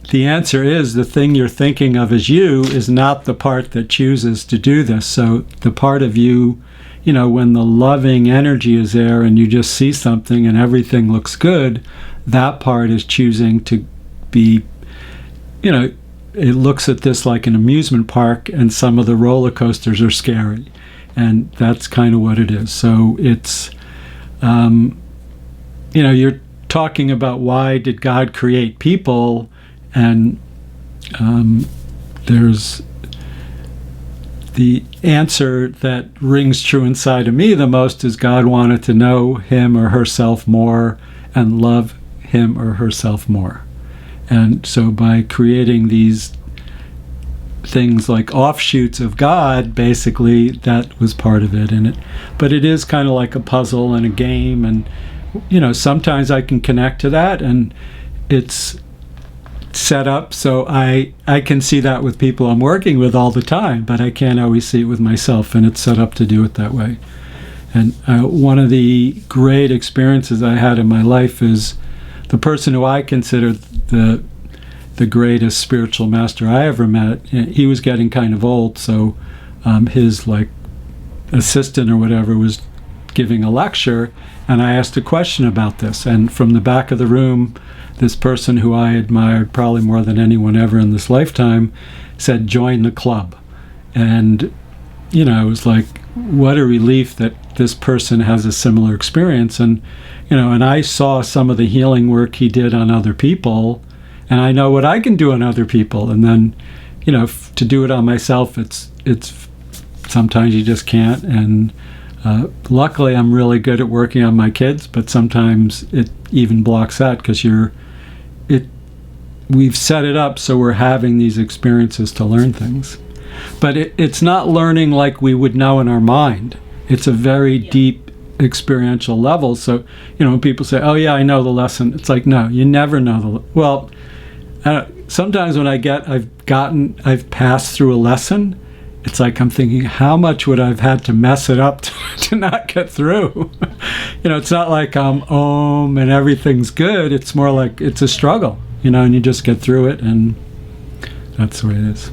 the answer is the thing you're thinking of as you is not the part that chooses to do this. So the part of you, when the loving energy is there and you just see something and everything looks good, that part is choosing to be, it looks at this like an amusement park, and some of the roller coasters are scary. And that's kind of what it is. So it's, you're talking about why did God create people, and there's the answer that rings true inside of me the most is God wanted to know him or herself more and love him or herself more. And so by creating these things like offshoots of God, basically that was part of it. But it is kind of like a puzzle and a game, and sometimes I can connect to that, and it's set up so I can see that with people I'm working with all the time, but I can't always see it with myself, and it's set up to do it that way. And one of the great experiences I had in my life is the person who I consider the greatest spiritual master I ever met. He was getting kind of old, so his assistant or whatever was giving a lecture, and I asked a question about this, and from the back of the room, this person who I admired probably more than anyone ever in this lifetime said, "Join the club." And it was like, what a relief that this person has a similar experience. And and I saw some of the healing work he did on other people, and I know what I can do on other people. And then to do it on myself, it's sometimes you just can't. And luckily I'm really good at working on my kids, but sometimes it even blocks that, because we've set it up so we're having these experiences to learn things. But it's not learning like we would know in our mind. It's a very deep experiential level. So, when people say, "Oh yeah, I know the lesson," it's like, no, you never know well, sometimes when I've passed through a lesson, it's like I'm thinking, how much would I've had to mess it up to not get through? It's not like I'm and everything's good. It's more like it's a struggle, and you just get through it, and that's the way it is.